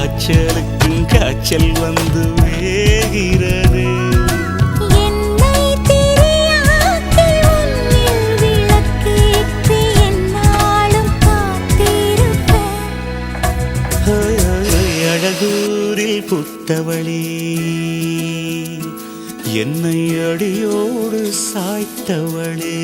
காய்ச்சலுக்கும் காய்ச்சல் வந்து வேகிறது. என்னை திரியாக்கி உன்னில் விளக்கேற்றி எந்நாளும் காத்திருப்பேன். அழகூரில் புத்தவளே, என்னை அடியோடு சாய்த்தவளே.